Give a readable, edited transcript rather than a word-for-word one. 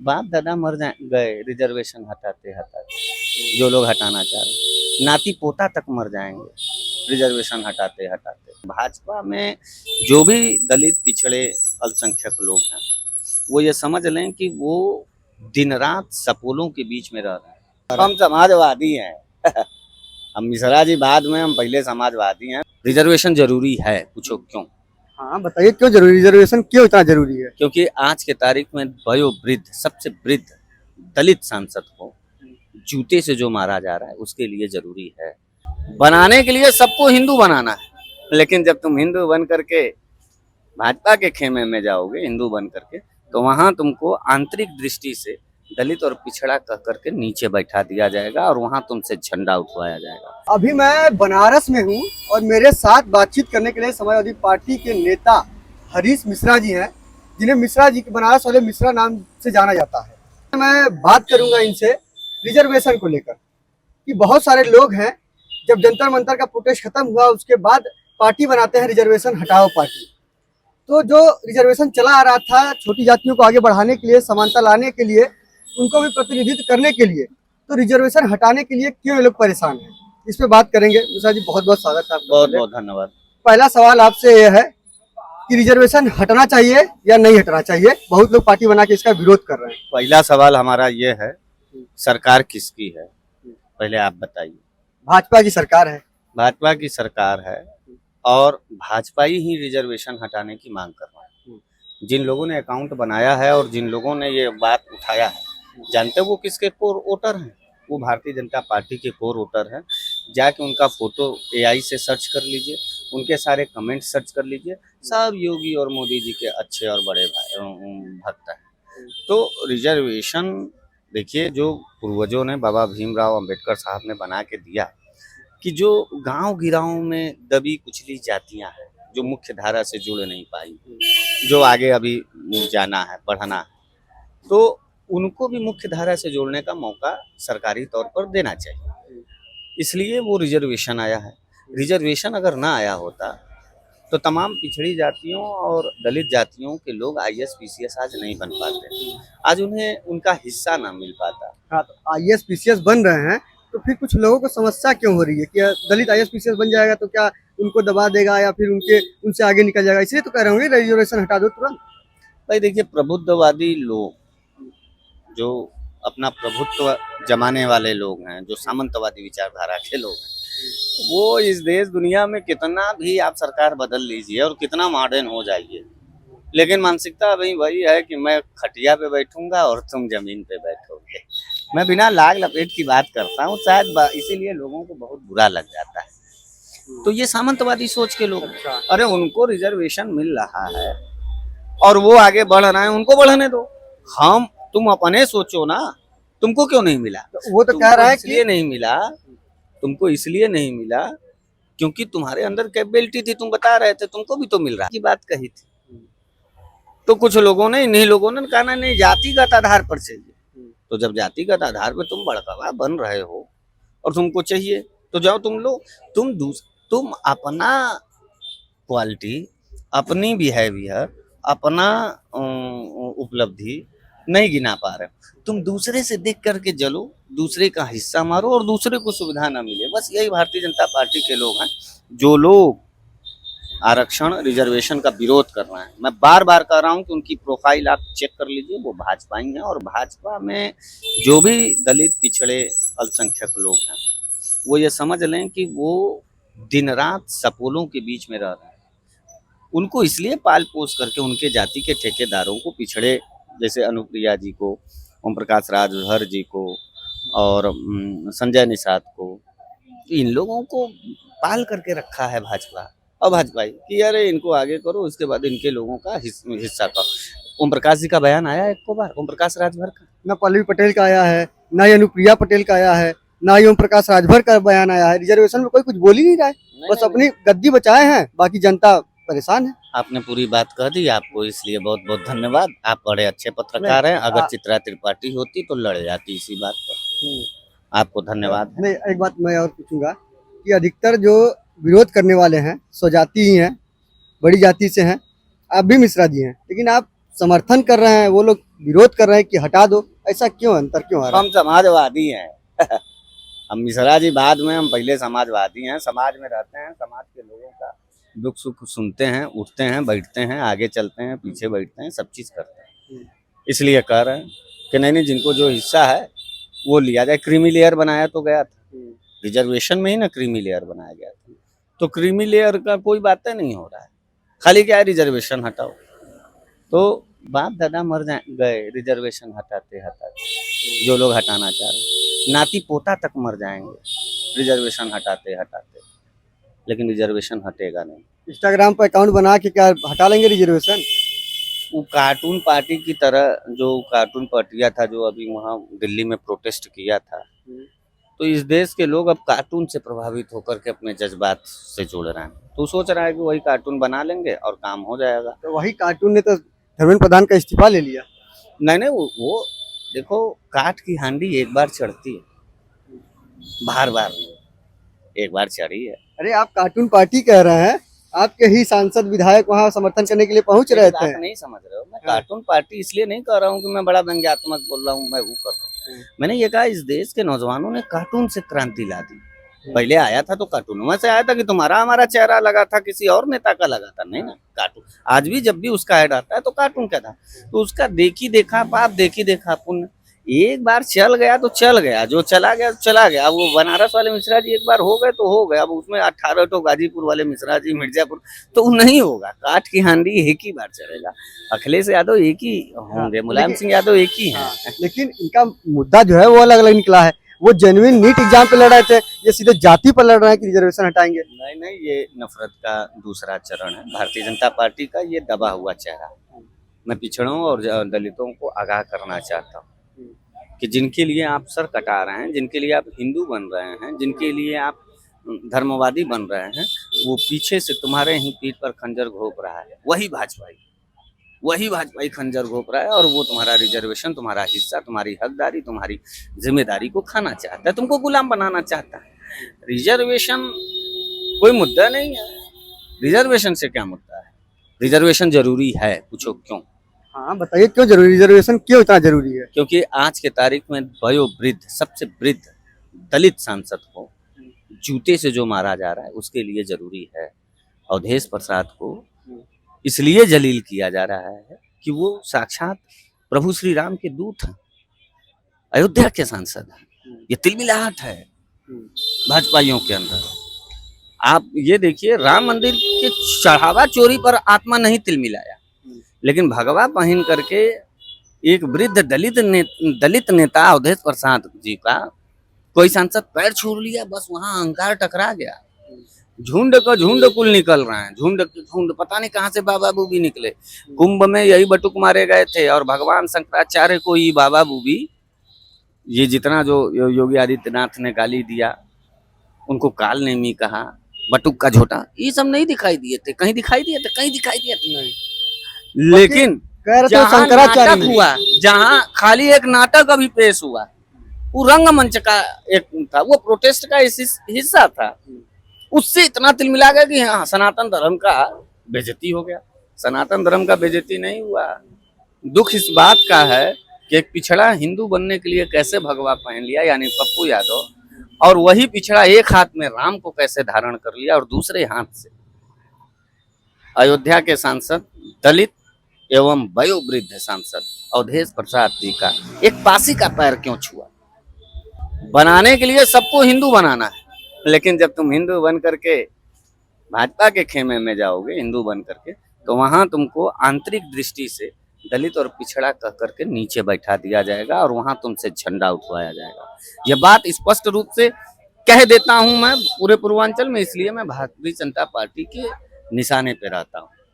बाप दादा मर जाए गए रिजर्वेशन हटाते हटाते, जो लोग हटाना चाह रहे, नाती पोता तक मर जाएंगे रिजर्वेशन हटाते हटाते। भाजपा में जो भी दलित पिछड़े अल्पसंख्यक लोग हैं वो ये समझ लें कि वो दिन रात सपोलों के बीच में रह रहे हैं। हम समाजवादी हैं हम मिश्रा जी बाद में, हम पहले समाजवादी हैं। रिजर्वेशन जरूरी है, पूछो क्यों? हाँ बताइए क्यों जरूरी, रिजर्वेशन क्यों इतना जरूरी है? क्योंकि आज के तारीख में वयोवृद्ध, सबसे वृद्ध दलित सांसद को जूते से जो मारा जा रहा है उसके लिए जरूरी है। बनाने के लिए सबको हिंदू बनाना है, लेकिन जब तुम हिंदू बन करके भाजपा के खेमे में जाओगे हिंदू बन करके, तो वहां तुमको आंतरिक दृष्टि से दलित और पिछड़ा कह करके नीचे बैठा दिया जाएगा और वहां तुमसे झंडा उठवाया जाएगा। अभी मैं बनारस में हूँ और मेरे साथ बातचीत करने के लिए समाजवादी पार्टी के नेता हरीश मिश्रा जी हैं, जिन्हें मिश्रा जी के बनारस वाले मिश्रा नाम से जाना जाता है। मैं बात करूंगा इनसे रिजर्वेशन को लेकर कि बहुत सारे लोग हैं, जब जंतर मंतर का प्रोटेस्ट खत्म हुआ उसके बाद पार्टी बनाते हैं रिजर्वेशन हटाओ पार्टी। तो जो रिजर्वेशन चला आ रहा था छोटी जातियों को आगे बढ़ाने के लिए, समानता लाने के लिए, उनको भी प्रतिनिधित्व करने के लिए, तो रिजर्वेशन हटाने के लिए क्यों ये लोग परेशान हैं, इस पे बात करेंगे। मिश्रा जी बहुत बहुत स्वागत है आपका। बहुत बहुत धन्यवाद। पहला सवाल आपसे यह है कि रिजर्वेशन हटाना चाहिए या नहीं हटाना चाहिए? बहुत लोग पार्टी बना के इसका विरोध कर रहे हैं। पहला सवाल हमारा ये है, सरकार किसकी है? पहले आप बताइए। भाजपा की सरकार है। भाजपा की सरकार है और भाजपा ही रिजर्वेशन हटाने की मांग कर रहा है। जिन लोगों ने अकाउंट बनाया है और जिन लोगों ने ये बात उठाया है, जानते वो किसके कोर वोटर हैं? वो भारतीय जनता पार्टी के कोर वोटर हैं। जाके उनका फोटो AI से सर्च कर लीजिए, उनके सारे कमेंट सर्च कर लीजिए, सब योगी और मोदी जी के अच्छे और बड़े भक्त हैं। तो रिजर्वेशन देखिए, जो पूर्वजों ने, बाबा भीमराव अंबेडकर साहब ने बना के दिया कि जो गांव गिराव में दबी कुचली जातियां हैं, जो मुख्य धारा से जुड़ नहीं पाई, जो आगे अभी जाना है, बढ़ना है, तो उनको भी मुख्य धारा से जोड़ने का मौका सरकारी तौर पर देना चाहिए। इसलिए वो रिजर्वेशन आया है। रिजर्वेशन अगर ना आया होता तो तमाम पिछड़ी जातियों और दलित जातियों के लोग IAS PCS आज नहीं बन पाते, आज उन्हें उनका हिस्सा ना मिल पाता। हाँ, तो IAS PCS बन रहे हैं तो फिर कुछ लोगों को समस्या क्यों हो रही है कि दलित IAS PCS बन जाएगा तो क्या उनको दबा देगा या फिर उनसे आगे निकल जाएगा? इसलिए तो कह रहे होंगे रिजर्वेशन हटा दो तुरंत। भाई देखिए, प्रबुद्धवादी लोग, जो अपना प्रभुत्व जमाने वाले लोग हैं, जो सामंतवादी विचारधारा के लोग हैं, वो इस देश दुनिया में कितना भी आप सरकार बदल लीजिए और कितना मॉडर्न हो जाइए, लेकिन मानसिकता अभी वही है कि मैं खटिया पे बैठूंगा और तुम जमीन पे बैठोगे। मैं बिना लाग लपेट की बात करता हूँ, शायद इसीलिए लोगों को बहुत बुरा लग जाता है। तो ये सामंतवादी सोच के लोग, अरे उनको रिजर्वेशन मिल रहा है और वो आगे बढ़ रहे हैं, उनको बढ़ने दो। तुम अपने सोचो ना, तुमको क्यों नहीं मिला? तो वो तो कह रहा है कि इसलिए नहीं मिला, तुमको इसलिए नहीं मिला क्योंकि तुम्हारे अंदर कैपेबिलिटी थी, तुम बता रहे थे, तुमको भी तो मिल रहा की बात कही थी। तो कुछ लोगों ने, इन्हीं लोगों ने कहा नहीं, जातिगत आधार पर चाहिए। तो जब जातिगत आधार पर तुम बड़कावा बन रहे हो और तुमको चाहिए, तो जाओ तुम लो। तुम अपना क्वालिटी, अपनी बिहेवियर, अपना उपलब्धि नहीं गिना पा रहे हो, तुम दूसरे से देख करके जलो, दूसरे का हिस्सा मारो और दूसरे को सुविधा ना मिले। बस यही भारतीय जनता पार्टी के लोग हैं, जो लोग आरक्षण रिजर्वेशन का विरोध कर रहे हैं। मैं बार बार कह रहा हूं कि उनकी प्रोफाइल आप चेक कर लीजिए, वो भाजपा ही है। और भाजपा में जो भी दलित पिछड़े अल्पसंख्यक लोग हैं वो ये समझ लें कि वो दिन रात सपोलों के बीच में रह रहे हैं। उनको इसलिए पाल पोस करके उनके जाति के ठेकेदारों को, पिछड़े जैसे अनुप्रिया जी को, ओम प्रकाश राजभर जी को और संजय निषाद को, इन लोगों को पाल करके रखा है भाजपा और भाजपा कि अरे इनको आगे करो, उसके बाद इनके लोगों का हिस्सा करो। ओम प्रकाश जी का बयान आया है एक बार, ओम प्रकाश राजभर का? ना पल्लवी पटेल का आया है, ना ही अनुप्रिया पटेल का आया है, ना ही ओम प्रकाश राजभर का बयान आया है। रिजर्वेशन में कोई कुछ बोल ही नहीं रहा है, बस अपनी गद्दी बचाए हैं, बाकी जनता परेशान है। आपने पूरी बात कह दी, आपको इसलिए बहुत बहुत धन्यवाद। आप बड़े अच्छे पत्रकार हैं। अगर चित्रा त्रिपाठी होती तो लड़ जाती इसी बात पर। आपको धन्यवाद। नहीं, एक बात मैं और पूछूंगा कि अधिकतर जो विरोध करने वाले हैं स्वजाति ही हैं, बड़ी जाति से हैं, आप भी मिश्रा जी हैं, लेकिन आप समर्थन कर रहे हैं, वो लोग विरोध कर रहे हैं कि हटा दो, ऐसा क्यों, अंतर क्यों आ रहा है? हम समाजवादी हैं हम मिश्रा जी बाद में, हम पहले समाजवादी हैं, समाज में रहते हैं, समाज के लोगों का दुख सुख सुनते हैं, उठते हैं, बैठते हैं, आगे चलते हैं, पीछे बैठते हैं, सब चीज करते हैं। इसलिए कह रहे हैं कि नहीं जिनको जो हिस्सा है वो लिया जाए। क्रीमी लेयर बनाया तो गया था, रिजर्वेशन में ही ना क्रीमी लेयर बनाया गया था, तो क्रीमी लेयर का कोई बात नहीं हो रहा है, खाली क्या है रिजर्वेशन हटाओ। तो बाप दादा मर गए रिजर्वेशन हटाते हटाते, जो लोग हटाना चाह रहे, नाती पोता तक मर जाएंगे रिजर्वेशन हटाते हटाते, लेकिन रिजर्वेशन हटेगा नहीं। इंस्टाग्राम पर अकाउंट बना के क्या हटा लेंगे रिजर्वेशन? वो कार्टून पार्टी की तरह, जो कार्टून पार्टियां था जो अभी वहाँ दिल्ली में प्रोटेस्ट किया था, तो इस देश के लोग अब कार्टून से प्रभावित होकर के अपने जज्बात से जुड़ रहे हैं, तो सोच रहा है कि वही कार्टून बना लेंगे और काम हो जाएगा। तो वही कार्टून ने तो धर्मेंद्र प्रधान का इस्तीफा ले लिया। नहीं वो देखो, काठ की हांडी एक बार चढ़ती है, बार बार एक बार चढ़ी है। अरे आप कार्टून पार्टी कह रहे हैं, आपके ही सांसद विधायक वहाँ समर्थन करने के लिए पहुंच रहे थे। नहीं समझ रहे हो, मैं कार्टून पार्टी इसलिए नहीं कर रहा हूँ कि मैं बड़ा व्यंग्यात्मक बोल रहा हूँ, मैं वो कर रहा हूँ। मैंने ये कहा इस देश के नौजवानों ने कार्टून से क्रांति ला दी। पहले आया था तो कार्टून में से आया था कि तुम्हारा हमारा चेहरा लगा था, किसी और नेता का लगा था, नहीं ना, कार्टून। आज भी जब भी उसका ऐड आता है तो कार्टून क्या था, तो उसका देखी देखा पाप, देखी देखा पुण्य। एक बार चल गया तो चल गया, जो चला गया तो चला गया। अब वो बनारस वाले मिश्रा जी एक बार हो गए तो हो गए, अब उसमें 18 तो गाजीपुर वाले मिश्रा जी, मिर्जापुर, तो वो नहीं होगा। काठ की हांडी एक ही बार चलेगा। अखिलेश यादव एक ही होंगे, मुलायम सिंह यादव एक ही हैं। लेकिन इनका मुद्दा जो है वो अलग अलग निकला है। वो जेन्युइन नीट एग्जाम पे लड़ रहे थे, ये सीधे जाति पर लड़ रहे हैं कि रिजर्वेशन हटाएंगे। नहीं, ये नफरत का दूसरा चरण है भारतीय जनता पार्टी का, ये दबा हुआ चेहरा। मैं पिछड़ों और दलितों को आगाह करना चाहता हूँ कि जिनके लिए आप सर कटा रहे हैं, जिनके लिए आप हिंदू बन रहे हैं, जिनके लिए आप धर्मवादी बन रहे हैं, वो पीछे से तुम्हारे ही पीठ पर खंजर घोंप रहा है। वही भाजपाई खंजर घोंप रहा है, और वो तुम्हारा रिजर्वेशन, तुम्हारा हिस्सा, तुम्हारी हकदारी, तुम्हारी जिम्मेदारी को खाना चाहता है, तुमको गुलाम बनाना चाहता है। रिजर्वेशन कोई मुद्दा नहीं है, रिजर्वेशन से क्या मुद्दा है? रिजर्वेशन जरूरी है, पूछो क्यों? हाँ बताइए, क्यों जरूरी, रिजर्वेशन क्यों इतना जरूरी है? क्योंकि आज के तारीख में वयोवृद्ध, सबसे वृद्ध दलित सांसद को जूते से जो मारा जा रहा है, उसके लिए जरूरी है। अवधेश प्रसाद को इसलिए जलील किया जा रहा है कि वो साक्षात प्रभु श्री राम के दूत हैं, अयोध्या के सांसद हैं। ये तिलमिलाहट है भाजपाइयों के अंदर। आप ये देखिए, राम मंदिर के चढ़ावा चोरी पर आत्मा नहीं तिलमिलाया, लेकिन भगवा पहन करके एक वृद्ध दलित नेता अवधेश प्रसाद जी का कोई सांसद पैर छू लिया, बस वहां अहंकार टकरा गया। झुंड का झुंड कुल निकल रहे हैं, झुंड पता नहीं कहां से बाबा बूबी निकले। कुंभ में यही बटुक मारे गए थे, और भगवान शंकराचार्य को ये बाबा बूबी, ये जितना जो योगी आदित्यनाथ ने गाली दिया, उनको काल नेमी कहा, बटुक का झोटा, ये सब नहीं दिखाई दिए थे। कहीं दिखाई दिए थे? कहीं दिखाई दिए थे नहीं। लेकिन जहां नाटक हुआ, जहां खाली एक नाटक अभी पेश हुआ, वो रंगमंच का एक था, वो प्रोटेस्ट का हिस्सा था, उससे इतना तिलमिला गया कि हाँ, सनातन धर्म का बेइज्जती हो गया। सनातन धर्म का बेइज्जती नहीं हुआ। दुख इस बात का है कि एक पिछड़ा हिंदू बनने के लिए कैसे भगवा पहन लिया, यानी पप्पू यादव, और वही पिछड़ा एक हाथ में राम को कैसे धारण कर लिया, और दूसरे हाथ से अयोध्या के सांसद, दलित एवं वयोवृद्ध सांसद अवधेश प्रसाद जी का एक पासी का पैर क्यों छुआ? बनाने के लिए सबको हिंदू बनाना है, लेकिन जब तुम हिंदू बन करके भाजपा के खेमे में जाओगे, हिंदू बन करके, तो वहां तुमको आंतरिक दृष्टि से दलित और पिछड़ा कह करके नीचे बैठा दिया जाएगा, और वहां तुमसे झंडा उठवाया जाएगा। यह बात स्पष्ट रूप से कह देता हूं मैं पूरे पूर्वांचल में, इसलिए मैं भारतीय जनता पार्टी के निशाने पे रहता हूं।